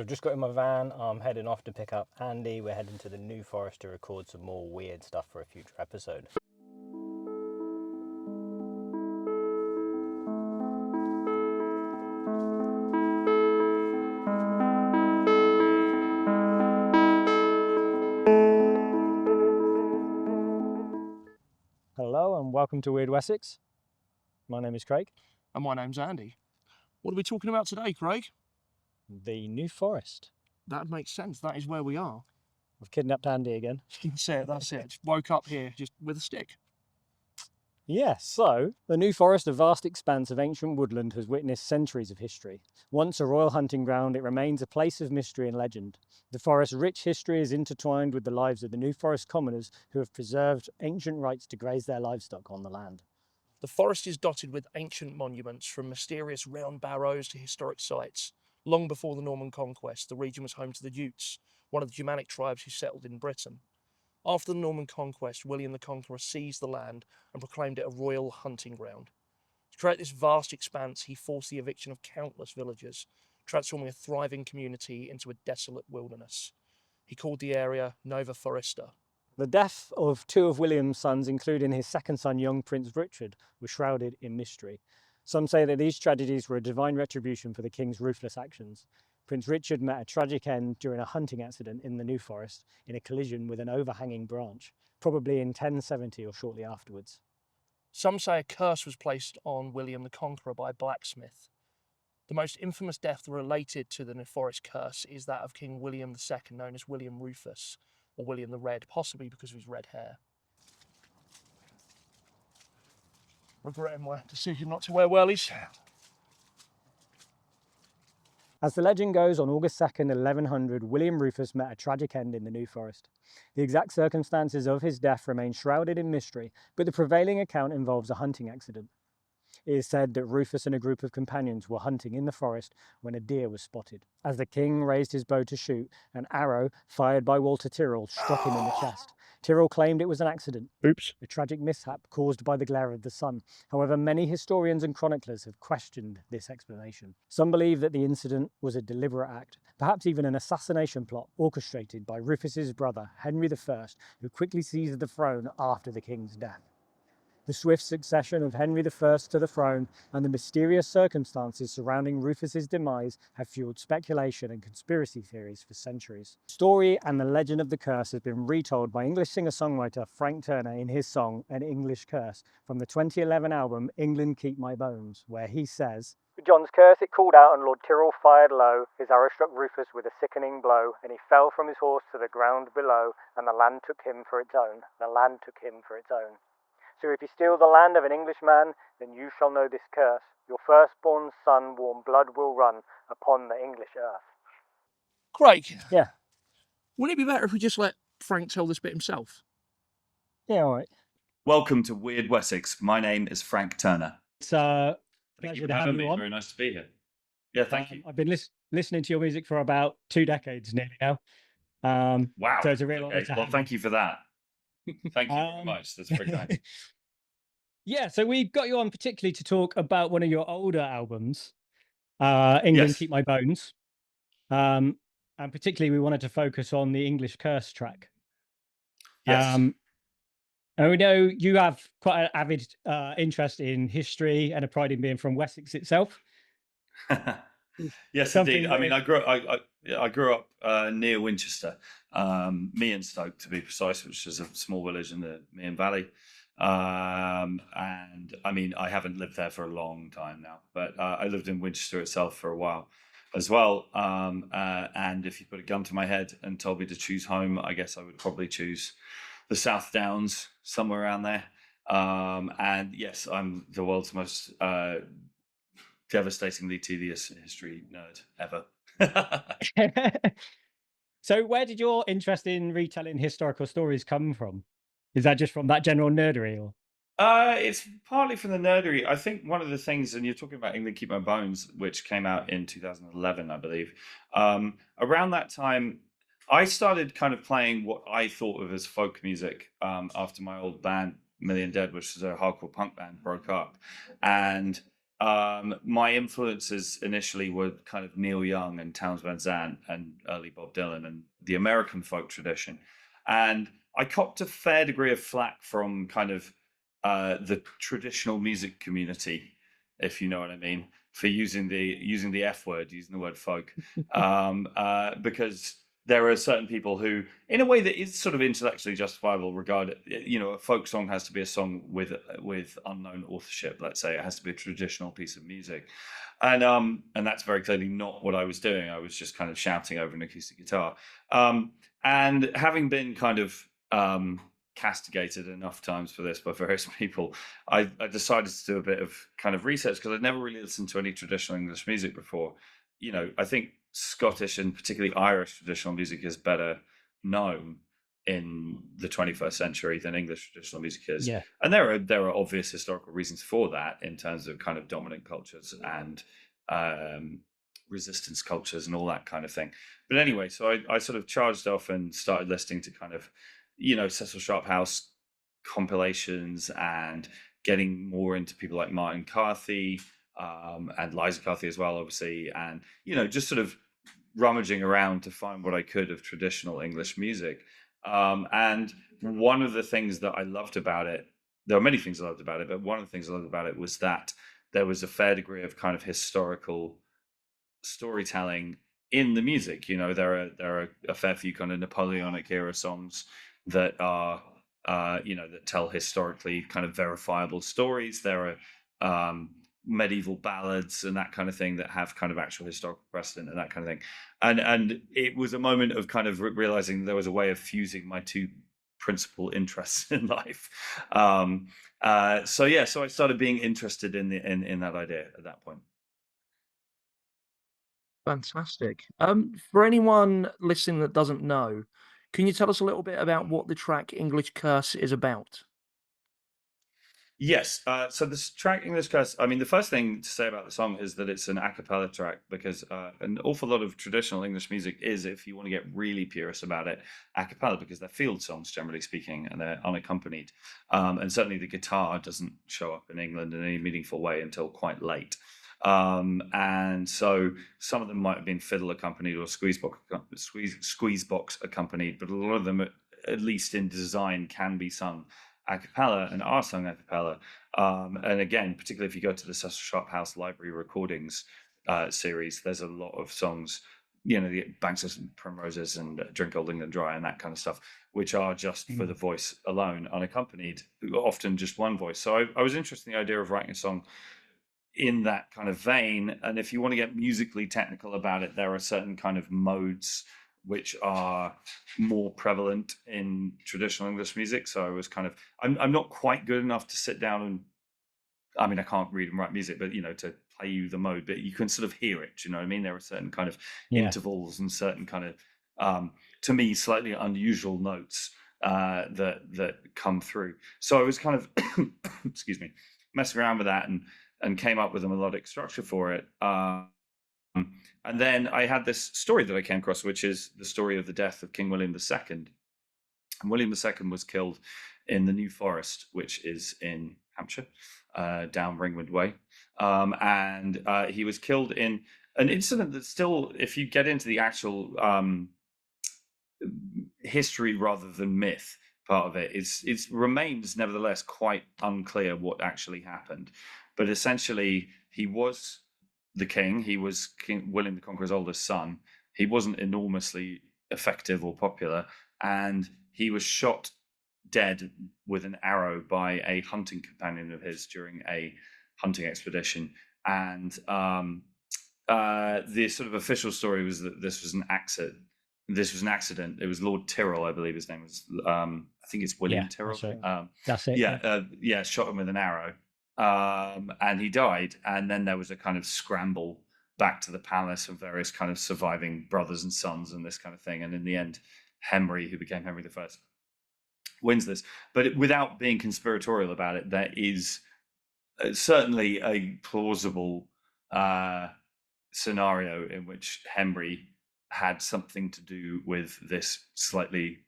I've just got in my van. I'm heading off to pick up Andy. We're heading to the New Forest to record some more weird stuff for a future episode. Hello and welcome to Wyrd Wessex. My name is Craig. And my name's Andy. What are we talking about today, Craig? The New Forest. That makes sense. That is where we are. I've kidnapped Andy again. That's it. Just woke up here just with a stick. Yes, so the New Forest, a vast expanse of ancient woodland, has witnessed centuries of history. Once a royal hunting ground, it remains a place of mystery and legend. The forest's rich history is intertwined with the lives of the New Forest commoners who have preserved ancient rights to graze their livestock on the land. The forest is dotted with ancient monuments, from mysterious round barrows to historic sites. Long before the Norman conquest, the region was home to the Utes, one of the Germanic tribes who settled in Britain. After the Norman conquest, William the Conqueror seized the land and proclaimed it a royal hunting ground. To create this vast expanse, he forced the eviction of countless villagers, transforming a thriving community into a desolate wilderness. He called the area Nova Foresta. The death of two of William's sons, including his second son, young Prince Richard, was shrouded in mystery. Some say that these tragedies were a divine retribution for the king's ruthless actions. Prince Richard met a tragic end during a hunting accident in the New Forest in a collision with an overhanging branch, probably in 1070 or shortly afterwards. Some say a curse was placed on William the Conqueror by a blacksmith. The most infamous death related to the New Forest curse is that of King William II, known as William Rufus, or William the Red, possibly because of his red hair. Regretting my decision not to wear whirlies. As the legend goes, on August 2nd, 1100, William Rufus met a tragic end in the New Forest. The exact circumstances of his death remain shrouded in mystery, but the prevailing account involves a hunting accident. It is said that Rufus and a group of companions were hunting in the forest when a deer was spotted. As the king raised his bow to shoot, an arrow fired by Walter Tyrrell struck him in the chest. Tyrrell claimed it was an accident. Oops. A tragic mishap caused by the glare of the sun. However, many historians and chroniclers have questioned this explanation. Some believe that the incident was a deliberate act, perhaps even an assassination plot orchestrated by Rufus's brother, Henry I, who quickly seized the throne after the king's death. The swift succession of Henry I to the throne and the mysterious circumstances surrounding Rufus's demise have fueled speculation and conspiracy theories for centuries. The story and the legend of the curse has been retold by English singer-songwriter Frank Turner in his song An English Curse from the 2011 album England Keep My Bones, where he says, "With John's curse it called out and Lord Tyrrell fired low, his arrow struck Rufus with a sickening blow, and he fell from his horse to the ground below, and the land took him for its own, the land took him for its own. So if you steal the land of an Englishman, then you shall know this curse. Your firstborn son warm blood will run upon the English earth." Craig. Yeah. Wouldn't it be better if we just let Frank tell this bit himself? Yeah, all right. Welcome to Wyrd Wessex. My name is Frank Turner. It's a Thank pleasure you to for have having you me. on. Very nice to be here. Yeah, thank you. I've been listening to your music for about 2 decades nearly now. Wow. So it's a real honor to Well, have thank you for that. Thank you very much. That's very kind. Yeah, so we got you on particularly to talk about one of your older albums, England Yes. Keep My Bones. And particularly we wanted to focus on the English Curse track. Yes. And we know you have quite an avid interest in history and a pride in being from Wessex itself. Yes, Something indeed. I mean, that- I grew up near Winchester, Meehan Stoke to be precise, which is a small village in the Meehan Valley. And I mean, I haven't lived there for a long time now, but I lived in Winchester itself for a while as well. And if you put a gun to my head and told me to choose home, I guess I would probably choose the South Downs, somewhere around there. And yes, I'm the world's most devastatingly tedious history nerd ever. So where did your interest in retelling historical stories come from? Is that just from that general nerdery, or? It's partly from the nerdery. I think one of the things, and you're talking about England Keep My Bones, which came out in 2011, I believe. Around that time, I started kind of playing what I thought of as folk music after my old band, Million Dead, which was a hardcore punk band, broke up. And my influences initially were kind of Neil Young and Townes Van Zandt and early Bob Dylan and the American folk tradition. And I copped a fair degree of flack from kind of the traditional music community, if you know what I mean, for using the F word, using the word folk, because there are certain people who, in a way that is sort of intellectually justifiable, regard it. A folk song has to be a song with unknown authorship. Let's say it has to be a traditional piece of music, and that's very clearly not what I was doing. I was just kind of shouting over an acoustic guitar, and having been kind of castigated enough times for this by various people, I decided to do a bit of kind of research because I'd never really listened to any traditional English music before. I think Scottish and particularly Irish traditional music is better known in the 21st century than English traditional music is. Yeah. And there are obvious historical reasons for that in terms of kind of dominant cultures and resistance cultures and all that kind of thing. But anyway, so I sort of charged off and started listening to kind of Cecil Sharp House compilations and getting more into people like Martin Carthy and Liza Carthy as well, obviously, and just sort of rummaging around to find what I could of traditional English music. And one of the things that I loved about it, there are many things I loved about it, but one of the things I loved about it was that there was a fair degree of kind of historical storytelling in the music. There are a fair few kind of Napoleonic era songs that are that tell historically kind of verifiable stories. There are medieval ballads and that kind of thing that have kind of actual historical precedent and that kind of thing. And it was a moment of kind of realizing there was a way of fusing my two principal interests in life. So I started being interested in that idea at that point. Fantastic. For anyone listening that doesn't know, can you tell us a little bit about what the track English Curse is about? Yes. So this track, English Curse, I mean, the first thing to say about the song is that it's an a cappella track because an awful lot of traditional English music is, if you want to get really purist about it, a cappella because they're field songs, generally speaking, and they're unaccompanied. And certainly the guitar doesn't show up in England in any meaningful way until quite late. And so some of them might have been fiddle accompanied or squeeze box accompanied, but a lot of them, at least in design, can be sung a cappella and are sung a cappella. And again, particularly if you go to the Cecil Sharp House Library recordings series, there's a lot of songs, the Banks of Primroses and Drink Old England Dry and that kind of stuff, which are just for the voice alone, unaccompanied, often just one voice. So I was interested in the idea of writing a song in that kind of vein. And if you want to get musically technical about it, there are certain kind of modes which are more prevalent in traditional English music. So I was kind of, I'm not quite good enough to sit down and, I mean, I can't read and write music, but to play you the mode, but you can sort of hear it. You know what I mean? There are certain kind of intervals and certain kind of, to me, slightly unusual notes that come through. So I was kind of, excuse me, messing around with that and came up with a melodic structure for it. And then I had this story that I came across, which is the story of the death of King William II. And William II was killed in the New Forest, which is in Hampshire, down Ringwood Way. And he was killed in an incident that still, if you get into the actual history rather than myth part of it, it remains nevertheless quite unclear what actually happened. But essentially, he was the king. He was King William the Conqueror's oldest son. He wasn't enormously effective or popular, and he was shot dead with an arrow by a hunting companion of his during a hunting expedition. And the sort of official story was that this was an accident. It was Lord Tyrrell, I believe his name was. I think it's William Tyrrell. That's it. Yeah, shot him with an arrow. And he died, and then there was a kind of scramble back to the palace of various kind of surviving brothers and sons and this kind of thing. And in the end, Henry, who became Henry I, wins this. But without being conspiratorial about it, there is certainly a plausible scenario in which Henry had something to do with this slightly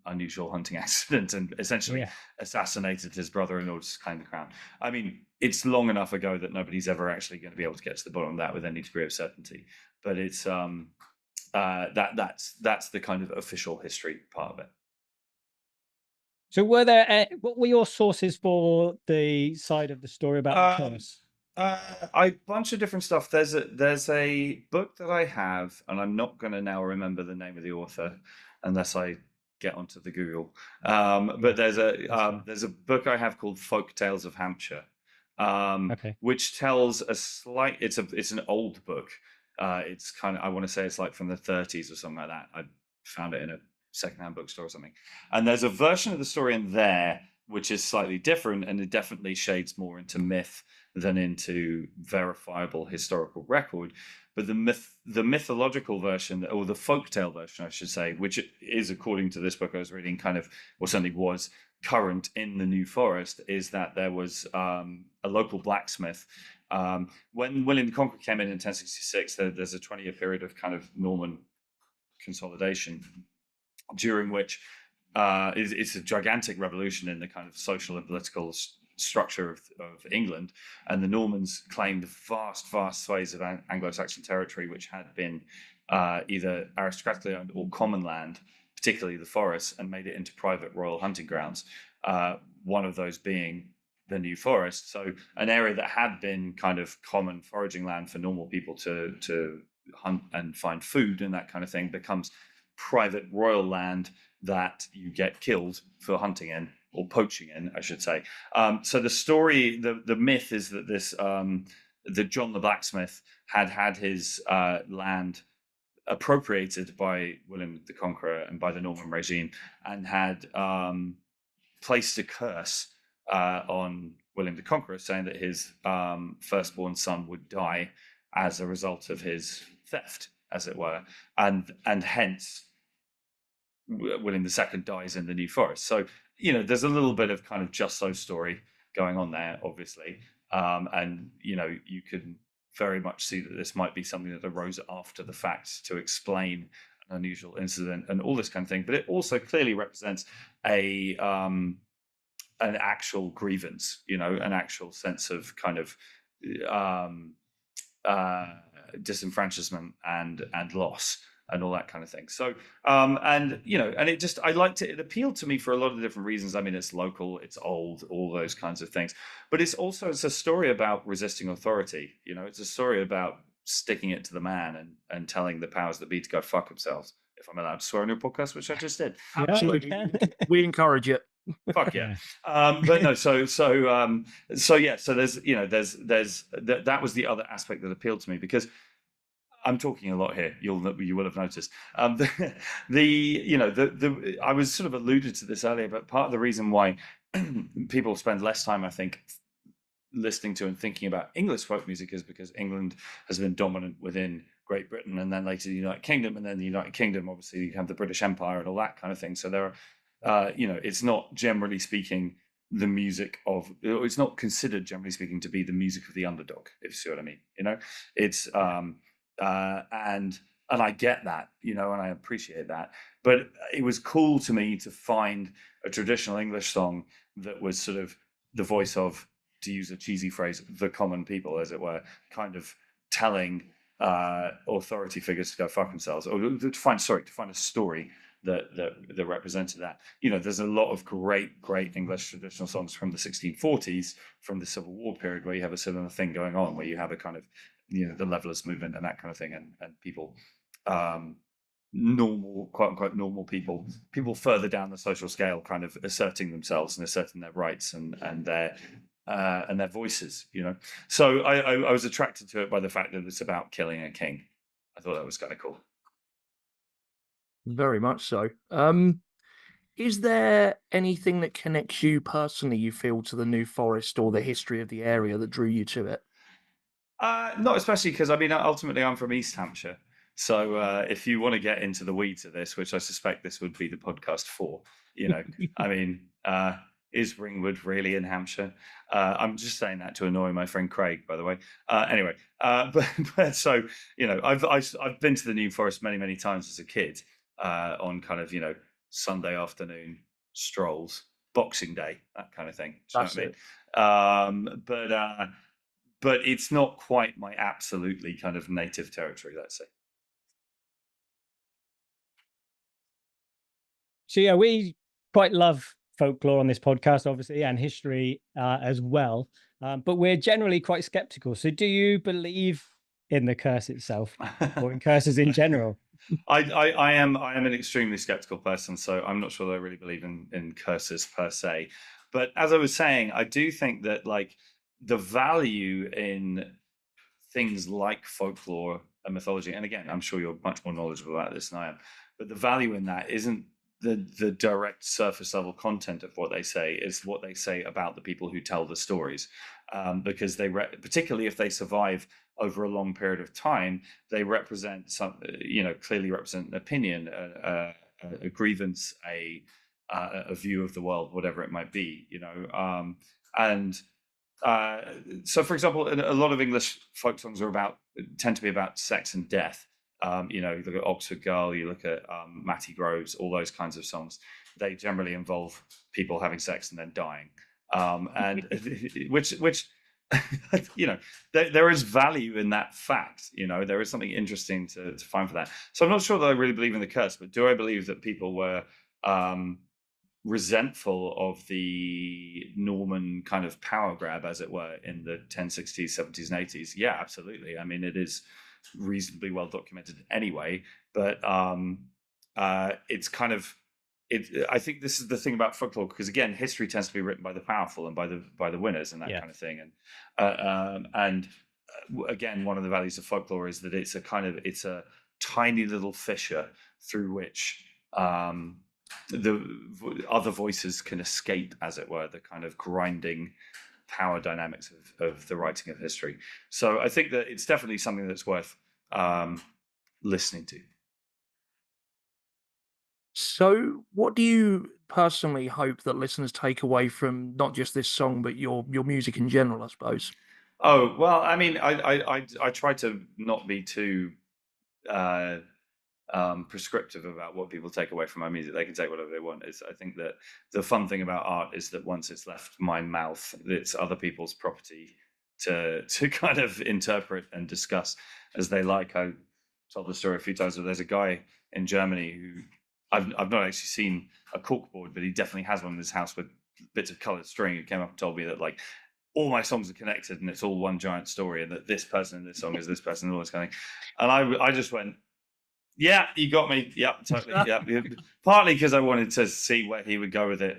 unusual hunting accident and essentially Yeah. assassinated his brother in order to claim the crown. I mean, it's long enough ago that nobody's ever actually going to be able to get to the bottom of that with any degree of certainty. But it's that's the kind of official history part of it. So what were your sources for the side of the story about the curse? A bunch of different stuff. There's a book that I have, and I'm not going to now remember the name of the author unless I get onto the Google. But there's a book I have called Folk Tales of Hampshire, Okay. which tells a slight. It's an old book. It's kind of, I want to say it's like from the 30s or something like that. I found it in a secondhand bookstore or something. And there's a version of the story in there which is slightly different, and it definitely shades more into myth than into verifiable historical record. But the mythological version, or the folktale version, I should say, which is, according to this book I was reading, kind of, or certainly was current in the New Forest, is that there was a local blacksmith. When William the Conqueror came in 1066, there's a 20-year period of kind of Norman consolidation, during which it's a gigantic revolution in the kind of social and political structure of England, and the Normans claimed vast swathes of Anglo-Saxon territory which had been either aristocratically owned or common land, particularly the forests, and made it into private royal hunting grounds, one of those being the New Forest. So an area that had been kind of common foraging land for normal people to hunt and find food and that kind of thing becomes private royal land that you get killed for hunting in, or poaching in, I should say. So the story, the myth is that that John the blacksmith had his land appropriated by William the Conqueror and by the Norman regime, and had placed a curse on William the Conqueror, saying that his firstborn son would die as a result of his theft, as it were, and hence William II dies in the New Forest. So, there's a little bit of kind of just so story going on there, obviously. And, you can very much see that this might be something that arose after the fact to explain an unusual incident and all this kind of thing. But it also clearly represents an actual grievance, an actual sense of kind of disenfranchisement and loss and all that kind of thing. So, and I liked it. It appealed to me for a lot of different reasons. I mean, it's local, it's old, all those kinds of things. But it's a story about resisting authority. It's a story about sticking it to the man and telling the powers that be to go fuck themselves. If I'm allowed to swear on your podcast, which I just did. Absolutely, we encourage it. Fuck yeah. But no, so yeah. So there's that was the other aspect that appealed to me, because I'm talking a lot here. You will have noticed. I was sort of alluded to this earlier, but part of the reason why people spend less time, I think, listening to and thinking about English folk music is because England has been dominant within Great Britain, and then later the United Kingdom, and then the United Kingdom, obviously, you have the British Empire and all that kind of thing. So there are, it's not, generally speaking, the music of, it's not considered, generally speaking, to be the music of the underdog, if you see what I mean. It's and I get that, and I appreciate that. But it was cool to me to find a traditional English song that was sort of the voice of, to use a cheesy phrase, the common people, as it were, kind of telling authority figures to go fuck themselves, or to find a story that represented that. There's a lot of great English traditional songs from the 1640s, from the Civil War period, where you have a similar thing going on, where you have a kind of, the levelist movement and that kind of thing, and people, normal, quote unquote, normal people further down the social scale, kind of asserting themselves and asserting their rights and their voices. So I was attracted to it by the fact that it's about killing a king. I thought that was kind of cool. Very much so. Is there anything that connects you personally, you feel, to the New Forest or the history of the area that drew you to it? Not especially, because I mean, ultimately, I'm from East Hampshire. So if you want to get into the weeds of this, which I suspect this would be the podcast for, I mean, is Ringwood really in Hampshire? I'm just saying that to annoy my friend Craig, by the way. Anyway, but so, I've been to the New Forest many times as a kid, on kind of, Sunday afternoon strolls, Boxing Day, that kind of thing. Do you know That's what I mean? But it's not quite my absolutely kind of native territory, let's say. So yeah, we quite love folklore on this podcast, obviously, and history as well. But we're generally quite skeptical. So do you believe in the curse itself or in curses in general? I am an extremely skeptical person, so I'm not sure that I really believe in curses per se. But as I was saying, I do think that like the value in things like folklore and mythology, and again, I'm sure you're much more knowledgeable about this than I am, but the value in that isn't the direct surface level content of what they say, is what they say about the people who tell the stories, because they particularly if they survive over a long period of time, they represent some, clearly represent an opinion, a grievance, a view of the world, whatever it might be, and so, for example, a lot of English folk songs tend to be about sex and death. You look at Oxford Girl, you look at Matty Groves, all those kinds of songs. They generally involve people having sex and then dying, and which there is value in that fact. There is something interesting to find for that. So I'm not sure that I really believe in the curse, but do I believe that people were resentful of the Norman kind of power grab, as it were, in the 1060s, 70s, and 80s? Yeah, absolutely. I mean, it is reasonably well documented anyway, but it's kind of I think this is the thing about folklore, because again, history tends to be written by the powerful and by the winners and that kind of thing. And again, one of the values of folklore is that it's a tiny little fissure through which the other voices can escape, as it were, the kind of grinding power dynamics of the writing of history. So I think that it's definitely something that's worth listening to. So, what do you personally hope that listeners take away from not just this song, but your music in general, I suppose? Oh, well, I mean, I try to not be too prescriptive about what people take away from my music. They can take whatever they want. I think that the fun thing about art is that once it's left my mouth, it's other people's property to kind of interpret and discuss as they like. I told the story a few times, but there's a guy in Germany who I've not actually seen a corkboard, but he definitely has one in his house with bits of coloured string. Who came up and told me that like all my songs are connected and it's all one giant story, and that this person in this song is this person, and all this kind of thing. And I just went, yeah, you got me. Yeah, totally. Yeah, partly because I wanted to see where he would go with it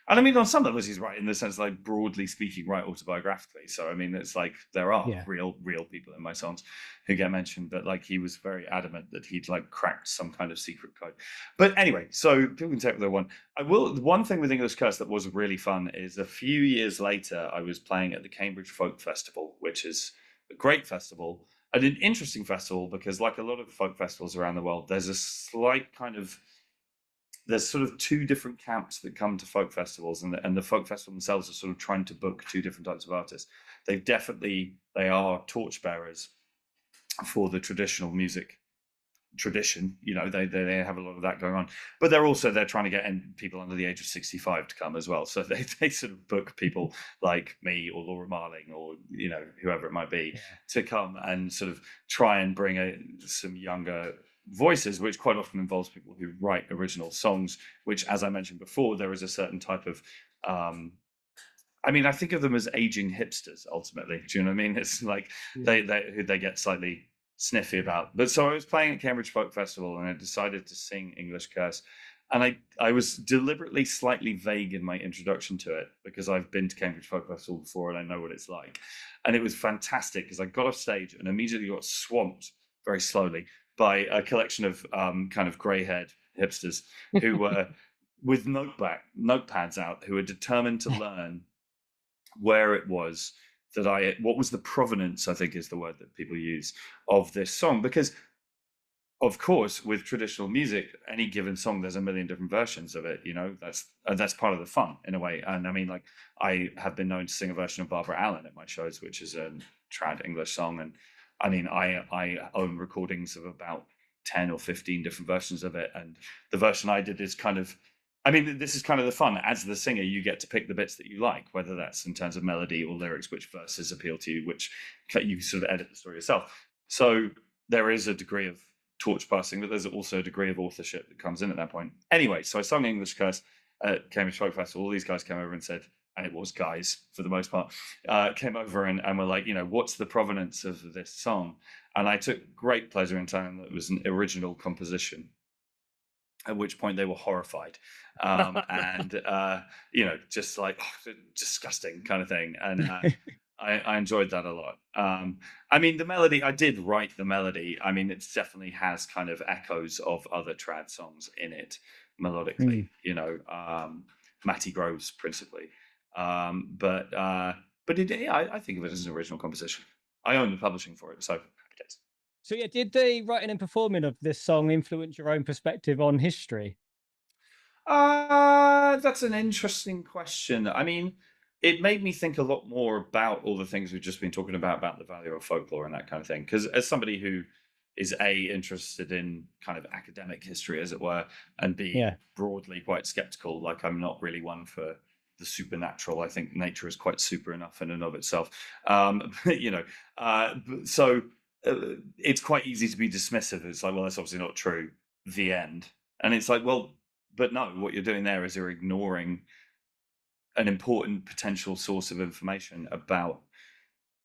and I mean, on some levels, he's right in the sense, like broadly speaking, right autobiographically. So I mean, it's like there are real people in my songs who get mentioned, but like he was very adamant that he'd like cracked some kind of secret code. But anyway, so people can take what they want. One thing with English Curse that was really fun is a few years later, I was playing at the Cambridge Folk Festival, which is a great festival. And an interesting festival because, like a lot of folk festivals around the world, there's sort of two different camps that come to folk festivals, and the folk festival themselves are sort of trying to book two different types of artists. They are torchbearers for the traditional music tradition. They have a lot of that going on, but they're trying to get people under the age of 65 to come as well. So they sort of book people like me or Laura Marling or whoever it might be to come and sort of try and bring some younger voices, which quite often involves people who write original songs, which, as I mentioned before, there is a certain type of I mean, I think of them as aging hipsters ultimately. Do you know what I mean? It's like they get slightly sniffy about. But so I was playing at Cambridge Folk Festival and I decided to sing English Curse. And I was deliberately slightly vague in my introduction to it because I've been to Cambridge Folk Festival before and I know what it's like. And it was fantastic because I got off stage and immediately got swamped very slowly by a collection of kind of grey-haired hipsters who were with notepads out, who were determined to learn where it was what was the provenance, I think is the word that people use, of this song. Because of course, with traditional music, any given song, there's a million different versions of it. That's part of the fun in a way. And I mean, like, I have been known to sing a version of Barbara Allen at my shows, which is a trad English song. And I mean, I own recordings of about 10 or 15 different versions of it, and the version I did is kind of, I mean, this is kind of the fun. As the singer, you get to pick the bits that you like, whether that's in terms of melody or lyrics, which verses appeal to you, which you sort of edit the story yourself. So there is a degree of torch passing, but there's also a degree of authorship that comes in at that point. Anyway, so I sung English Curse at Cambridge Folk Festival. All these guys came over and said, and it was guys for the most part, came over and were like, what's the provenance of this song? And I took great pleasure in telling them that it was an original composition. At which point they were horrified, and just like disgusting kind of thing. And I enjoyed that a lot. I mean, the melody, I did write the melody. I mean, it definitely has kind of echoes of other trad songs in it melodically. Matty Groves principally, but I think of it as an original composition. I own the publishing for it, so happy days. So yeah, did the writing and performing of this song influence your own perspective on history? That's an interesting question. I mean, it made me think a lot more about all the things we've just been talking about the value of folklore and that kind of thing. Because as somebody who is interested in kind of academic history, as it were, and B, broadly quite skeptical, like I'm not really one for the supernatural. I think nature is quite super enough in and of itself. So it's quite easy to be dismissive. It's like, well, that's obviously not true. The end. And it's like, well, but no, what you're doing there is you're ignoring an important potential source of information about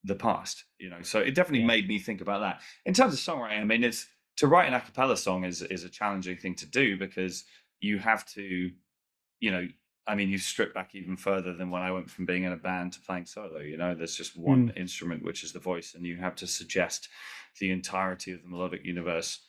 the past. So it definitely made me think about that. In terms of songwriting, I mean, it's to write an a cappella song is a challenging thing to do, because you have to, I mean, you strip back even further than when I went from being in a band to playing solo. There's just one instrument, which is the voice, and you have to suggest the entirety of the melodic universe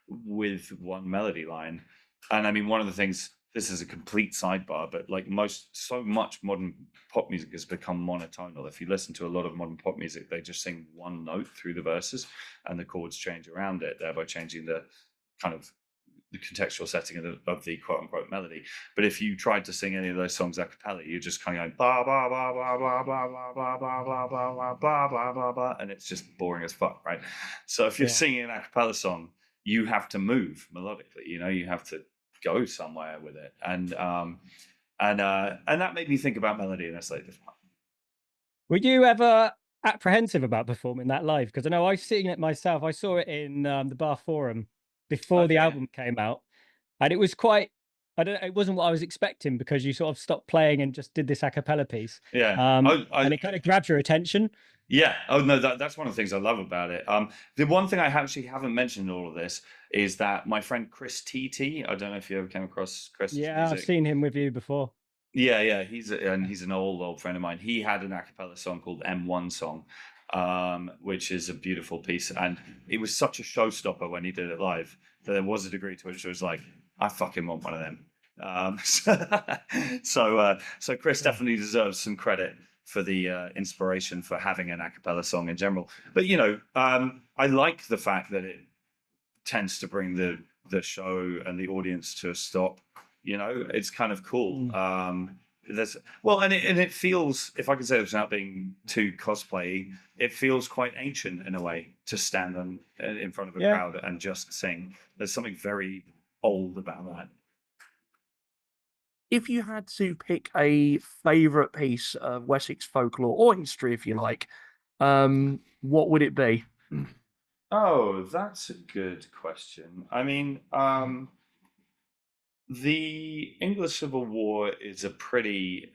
with one melody line. And I mean, one of the things, this is a complete sidebar, but like so much modern pop music has become monotonal. If you listen to a lot of modern pop music, they just sing one note through the verses and the chords change around it, thereby changing the kind of the contextual setting of the quote unquote melody. But if you tried to sing any of those songs a cappella, you're just kind of going blah blah blah blah blah blah blah blah blah blah blah blah blah blah blah blah, and it's just boring as fuck, right? So if you're singing an a cappella song, you have to move melodically. You have to go somewhere with it, and that made me think about melody in a slightly different way. Were you ever apprehensive about performing that live? Because I know I've seen it myself. I saw it in the Bar Forum before the album came out, and it was quite, it wasn't what I was expecting, because you sort of stopped playing and just did this a cappella piece. And it kind of grabbed your attention. Yeah. Oh no, that's one of the things I love about it. The one thing I actually haven't mentioned in all of this is that my friend Chris TT, I don't know if you ever came across Chris. Yeah, I've seen him with you before. Yeah, he's an old friend of mine. He had an a cappella song called M1 Song, which is a beautiful piece, and it was such a showstopper when he did it live that there was a degree to which it was like, I fucking want one of them. So Chris definitely deserves some credit for the inspiration for having an a cappella song in general. But I like the fact that it tends to bring the show and the audience to a stop. It's kind of cool. And it feels, if I can say this without being too cosplay, it feels quite ancient in a way to stand in front of a crowd and just sing. There's something very old about that. If you had to pick a favourite piece of Wessex folklore or history, if you like, what would it be? Oh, that's a good question. I mean, the English Civil War is a pretty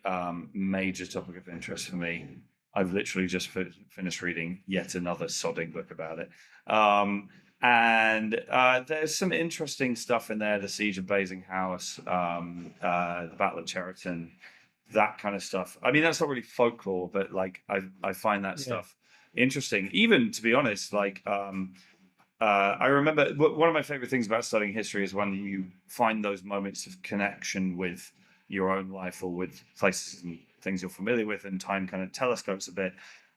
major topic of interest for me. I've literally just finished reading yet another sodding book about it. And there's some interesting stuff in there, the Siege of Basinghouse, the Battle of Cheriton, that kind of stuff. I mean, that's not really folklore, but like I find that stuff interesting. Even, to be honest, like I remember one of my favorite things about studying history is when you find those moments of connection with your own life or with places and things you're familiar with, and time kind of telescopes a bit,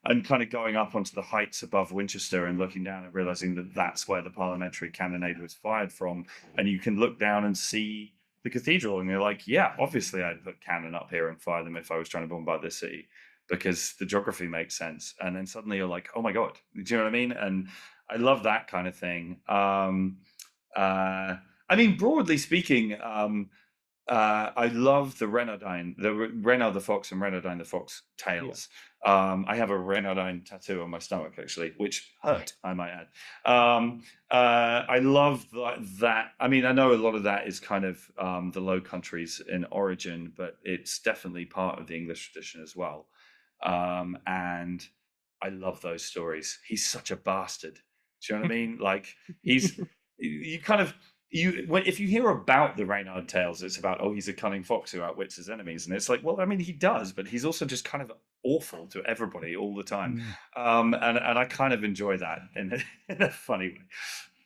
and kind of going up onto the heights above Winchester and looking down and realizing that that's where the parliamentary cannonade was fired from. And you can look down and see the cathedral, and you're like, yeah, obviously I'd put cannon up here and fire them if I was trying to bombard this city, because the geography makes sense. And then suddenly you're like, oh my God, do you know what I mean? And I love that kind of thing. I mean, broadly speaking, I love the Renaudine, the Renaud the Fox and Renaudine the Fox tales. I have a Renaudine tattoo on my stomach, actually, which hurt, I might add. I love that. I mean, I know a lot of that is kind of the Low Countries in origin, but it's definitely part of the English tradition as well. And I love those stories. He's such a bastard. Do you know what I mean? Like, he's, you kind of, if you hear about the Reynard tales, it's about, oh, he's a cunning fox who outwits his enemies, and it's like, well, I mean, he does, but he's also just kind of awful to everybody all the time. And I kind of enjoy that in a funny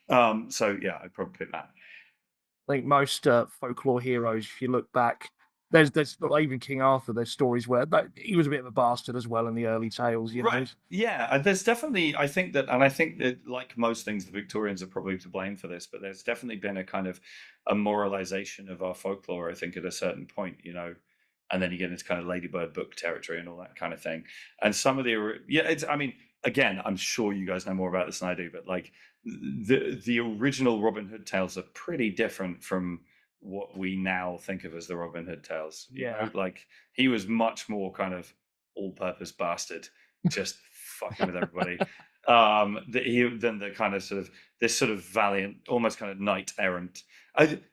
way. So yeah, I'd probably pick that. I think most folklore heroes, if you look back, there's even King Arthur. There's stories where he was a bit of a bastard as well in the early tales. You know? Yeah, and there's definitely, I think that like most things, the Victorians are probably to blame for this, but there's definitely been a kind of a moralization of our folklore, I think, at a certain point, you know, and then you get into kind of Ladybird book territory and all that kind of thing. And some of I mean, again, I'm sure you guys know more about this than I do, but like the original Robin Hood tales are pretty different from what we now think of as the Robin Hood tales. You know? Like, he was much more kind of all-purpose bastard, just fucking with everybody. Than the kind of sort of this sort of valiant, almost kind of knight errant.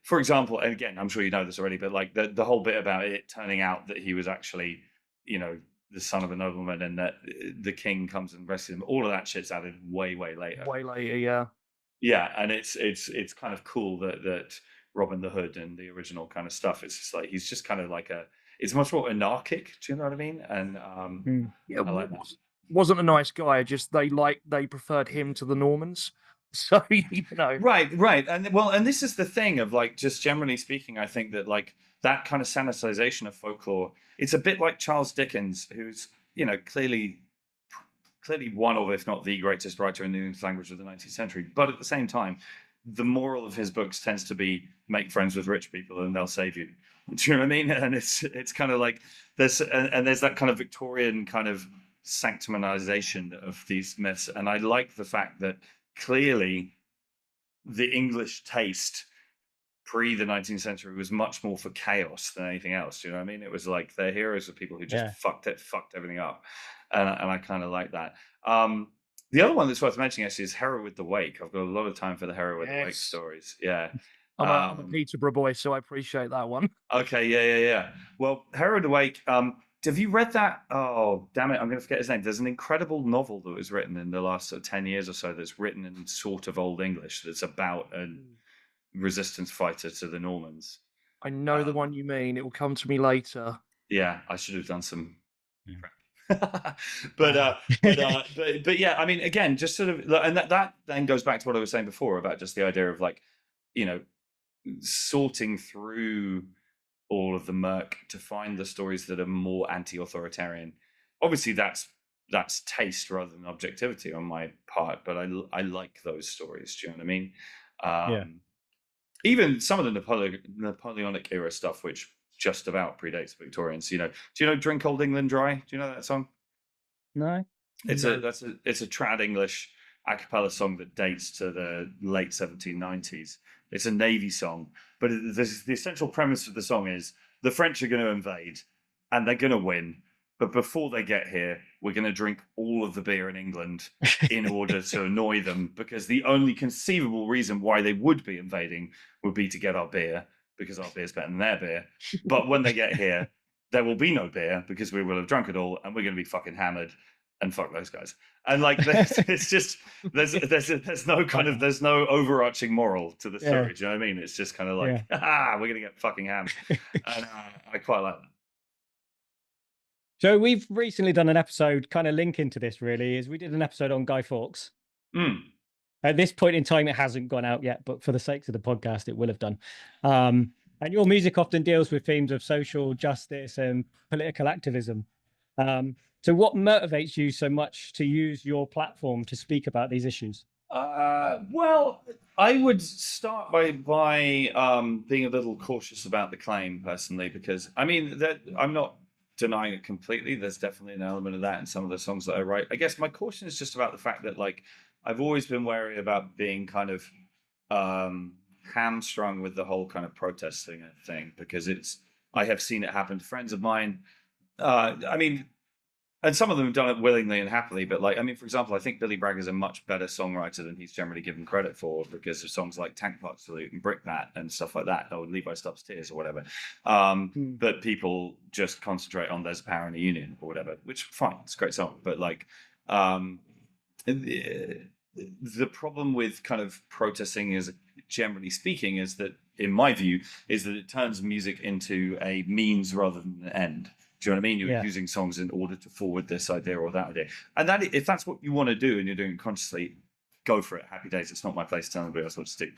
For example, and again, I'm sure you know this already, but like the whole bit about it turning out that he was actually, you know, the son of a nobleman, and that the king comes and rescues him. All of that shit's added way later. Way later, yeah. Yeah, and it's kind of cool that Robin the Hood and the original kind of stuff. It's just like he's just kind of like it's much more anarchic. Do you know what I mean? And yeah, I like that. Wasn't a nice guy. Just they preferred him to the Normans. So you know, right, and this is the thing of like, just generally speaking, I think that like that kind of sanitization of folklore, it's a bit like Charles Dickens, who's, you know, clearly one of, if not the greatest writer in the English language of the 19th century, but at the same time, the moral of his books tends to be make friends with rich people and they'll save you. Do you know what I mean? And it's kind of like there's that kind of Victorian kind of sanctimonization of these myths, and I like the fact that clearly the English taste pre the 19th century was much more for chaos than anything else. Do you know what I mean? It was like their heroes were people who just fucked everything up, and I kind of like that. The other one that's worth mentioning actually is Hereward the Wake. I've got a lot of time for the Hereward the Wake stories. Yeah. I'm a Peterborough boy, so I appreciate that one. Okay, yeah. Well, Hereward the Wake, have you read that? Oh, damn it, I'm going to forget his name. There's an incredible novel that was written in the last 10 years or so that's written in sort of Old English that's about a resistance fighter to the Normans. I know the one you mean. It will come to me later. Yeah, I should have done some crap. but yeah, I mean, again, just sort of, and that then goes back to what I was saying before about just the idea of like, you know, sorting through all of the murk to find the stories that are more anti-authoritarian. Obviously, that's taste rather than objectivity on my part, but I like those stories. Do you know what I mean? Even some of the Napoleonic era stuff, which just about predates Victorians. You know, do you know "Drink Old England Dry"? Do you know that song? No. It's a trad English a cappella song that dates to the late 1790s. It's a Navy song, but the essential premise of the song is the French are going to invade and they're going to win. But before they get here, we're going to drink all of the beer in England in order to annoy them, because the only conceivable reason why they would be invading would be to get our beer, because our beer's better than their beer. But when they get here, there will be no beer because we will have drunk it all and we're going to be fucking hammered. And fuck those guys. And like, it's just there's no overarching moral to the story. Do you know what I mean? It's just kind of like, we're gonna get fucking hammered, and I quite like that. So we've recently done an episode, kind of linking to this. Really, is we did an episode on Guy Fawkes. At this point in time, it hasn't gone out yet, but for the sakes of the podcast, it will have done. And your music often deals with themes of social justice and political activism. So what motivates you so much to use your platform to speak about these issues? Well, I would start by being a little cautious about the claim personally, because I mean that I'm not denying it completely. There's definitely an element of that in some of the songs that I write. I guess my caution is just about the fact that like I've always been wary about being kind of hamstrung with the whole kind of protesting thing, because I have seen it happen to friends of mine. I mean, and some of them have done it willingly and happily, but like, I mean, for example, I think Billy Bragg's a much better songwriter than he's generally given credit for, because of songs like Tank Park Salute and Brickbat and stuff like that, or Levi Stops Tears or whatever. But people just concentrate on There's Power in a Union or whatever, which fine, it's a great song. But like, the problem with kind of protesting, is generally speaking, is that, in my view, is that it turns music into a means rather than an end. Do you know what I mean? You're using songs in order to forward this idea or that idea. And that, if that's what you want to do and you're doing it consciously, go for it. Happy days. It's not my place to tell anybody else what to do.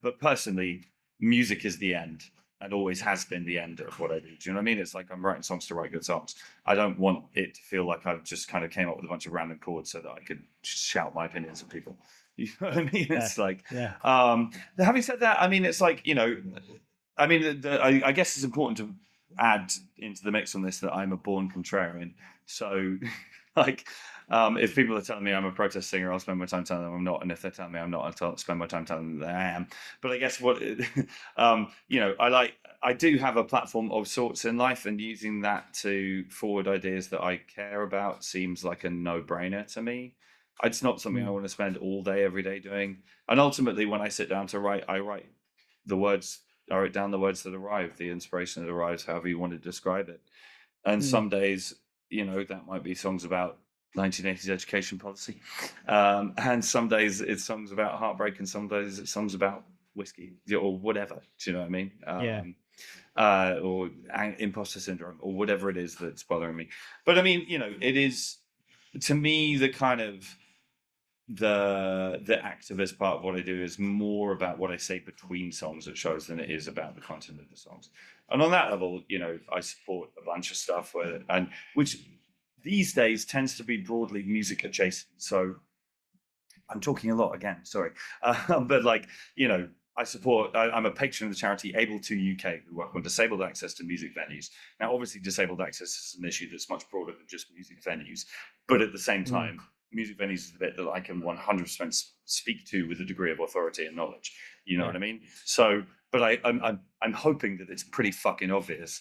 But personally, music is the end, and always has been the end of what I do. Do you know what I mean? It's like, I'm writing songs to write good songs. I don't want it to feel like I've just kind of came up with a bunch of random chords so that I could shout my opinions at people. You know what I mean? It's like, having said that, I mean, it's like, you know, I mean, I guess it's important to add into the mix on this that I'm a born contrarian. So, like, if people are telling me I'm a protest singer, I'll spend my time telling them I'm not. And if they're telling me I'm not, I'll spend my time telling them that I am. But I guess you know, I do have a platform of sorts in life, and using that to forward ideas that I care about seems like a no-brainer to me. It's not something I want to spend all day, every day doing. And ultimately, when I sit down to write, I write down the words that arrive, the inspiration that arrives, however you want to describe it. And some days, you know, that might be songs about 1980s education policy. And some days it's songs about heartbreak, and some days it's songs about whiskey or whatever. Do you know what I mean? Or imposter syndrome or whatever it is that's bothering me. But I mean, you know, it is, to me, the kind of the activist part of what I do is more about what I say between songs at shows than it is about the content of the songs. And on that level, you know, I support a bunch of stuff which these days tends to be broadly music adjacent. So I'm talking a lot again, sorry. But like, you know, I'm a patron of the charity Able to UK, who work on disabled access to music venues. Now, obviously, disabled access is an issue that's much broader than just music venues. But at the same time, music venues is the bit that I can 100% speak to with a degree of authority and knowledge. You know what I mean? So, but I'm hoping that it's pretty fucking obvious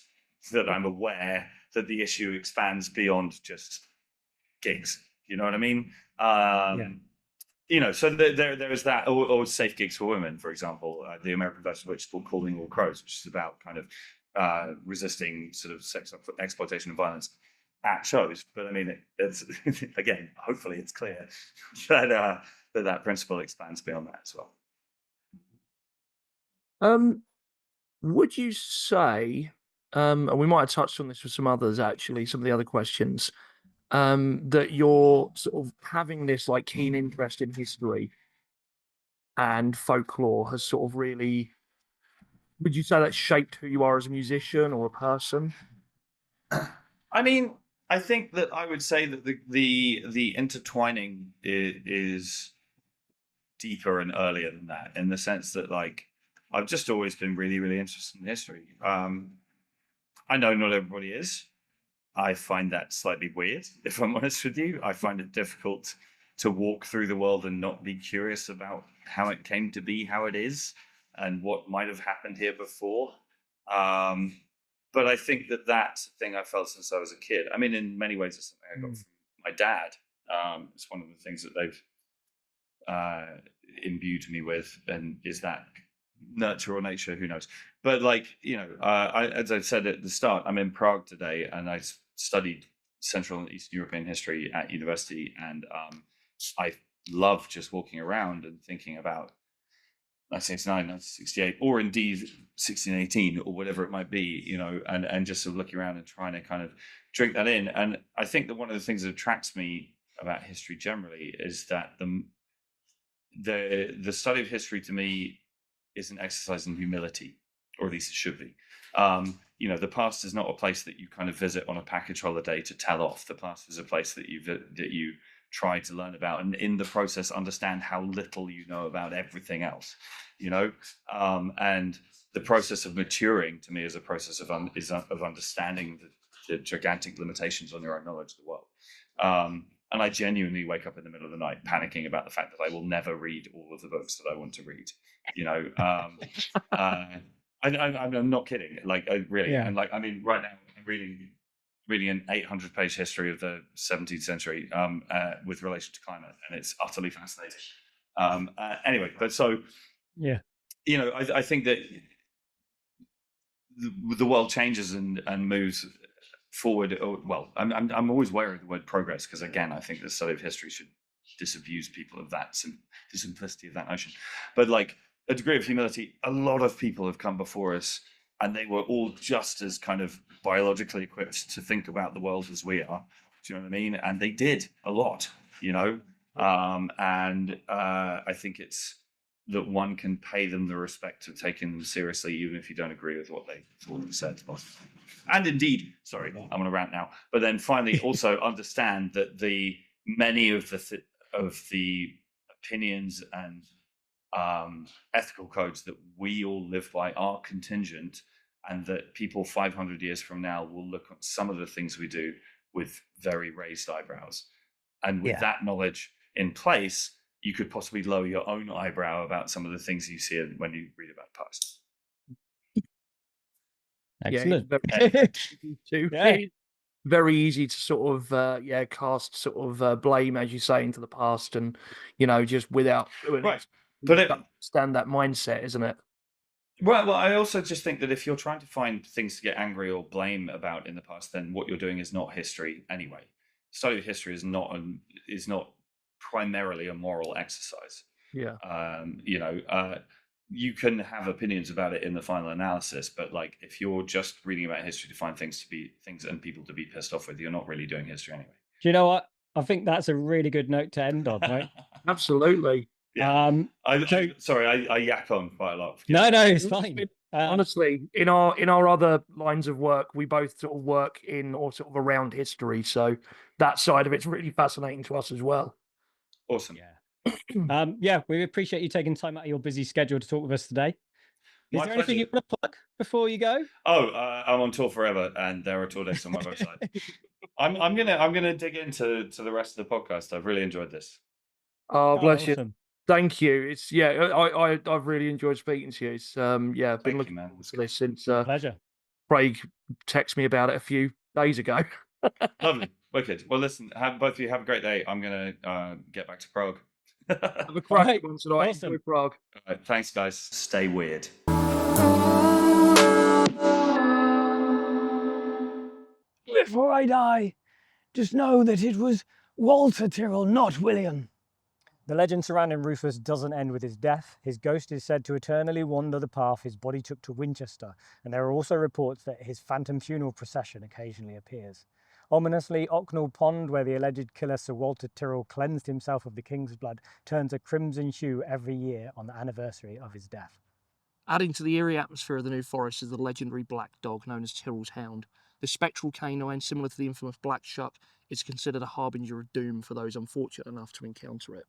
that I'm aware that the issue expands beyond just gigs. You know what I mean? You know, so there is that, or safe gigs for women, for example, the American version of which is called Calling All Crows, which is about kind of resisting sort of sex exploitation and violence at shows. But I mean, it's again, hopefully it's clear that that principle expands beyond that as well. Would you say, and we might have touched on this with some others, actually, some of the other questions, that you're sort of having this like keen interest in history and folklore has sort of really, would you say that shaped who you are as a musician or a person? I mean, I think that I would say that the intertwining is deeper and earlier than that, in the sense that, like, I've just always been really, really interested in history. I know not everybody is. I find that slightly weird, if I'm honest with you. I find it difficult to walk through the world and not be curious about how it came to be how it is and what might have happened here before. But I think that that's a thing I felt since I was a kid. I mean, in many ways, it's something I got from my dad. It's one of the things that they've imbued me with, and is that nurture or nature, who knows. But like, you know, as I said at the start, I'm in Prague today, and I studied Central and Eastern European history at university, and I love just walking around and thinking about 1969, 1968, or indeed 1618, or whatever it might be, you know, and just sort of looking around and trying to kind of drink that in. And I think that one of the things that attracts me about history generally is that the study of history, to me, is an exercise in humility, or at least it should be. You know, the past is not a place that you kind of visit on a package holiday to tell off. The past is a place that you try to learn about, and in the process understand how little you know about everything else. You know, and the process of maturing, to me, is a process of understanding the gigantic limitations on your own knowledge of the world. And I genuinely wake up in the middle of the night panicking about the fact that I will never read all of the books that I want to read. I'm not kidding. Like, I really, Yeah. and like, I mean, right now I'm reading an 800-page history of the 17th century with relation to climate, and it's utterly fascinating. Anyway, but so Yeah. I think that the world changes and moves forward. Well, I'm always wary of the word progress because, again, I think the study of history should disabuse people of that the simplicity of that notion. But like a degree of humility, a lot of people have come before us, and they were all just as kind of biologically equipped to think about the world as we are. Do you know what I mean? And they did a lot, and I think it's that one can pay them the respect of taking them seriously, even if you don't agree with what they thought and said. And indeed, sorry, I'm going to rant now. But then finally, also understand that many of the opinions and ethical codes that we all live by are contingent, and that people 500 years from now will look at some of the things we do with very raised eyebrows. And with that knowledge in place, you could possibly lower your own eyebrow about some of the things you see when you read about the past. Excellent. Very easy to sort of cast sort of blame, as you say, into the past, and just without understand that mindset, isn't it? Well, I also just think that if you're trying to find things to get angry or blame about in the past, then what you're doing is not history anyway. Study of history is not primarily a moral exercise. Yeah. You can have opinions about it in the final analysis, but like if you're just reading about history to find things and people to be pissed off with, you're not really doing history anyway. Do you know what? I think that's a really good note to end on, right? Absolutely. Yeah. Sorry, I yak on quite a lot. No, it's fine. Honestly, in our other lines of work, we both sort of work in or sort of around history, so that side of it's really fascinating to us as well. Awesome. Yeah. We appreciate you taking time out of your busy schedule to talk with us today. Is there anything you want to plug before you go? I'm on tour forever, and there are tour dates on my website. I'm gonna dig into the rest of the podcast. I've really enjoyed this. Oh, bless you. Thank you. It's I've really enjoyed speaking to you. It's been looking forward to this since pleasure. Craig texted me about it a few days ago. Lovely, wicked. Well, listen, both of you have a great day. I'm gonna get back to Prague. Have a great one tonight. Awesome. Enjoy Prague. All right, thanks, guys. Stay weird. Before I die, just know that it was Walter Tyrrell, not William. The legend surrounding Rufus doesn't end with his death. His ghost is said to eternally wander the path his body took to Winchester, and there are also reports that his phantom funeral procession occasionally appears. Ominously, Ocknell Pond, where the alleged killer Sir Walter Tyrrell cleansed himself of the king's blood, turns a crimson hue every year on the anniversary of his death. Adding to the eerie atmosphere of the New Forest is the legendary black dog known as Tyrrell's Hound. This spectral canine, similar to the infamous Black Shuck, is considered a harbinger of doom for those unfortunate enough to encounter it.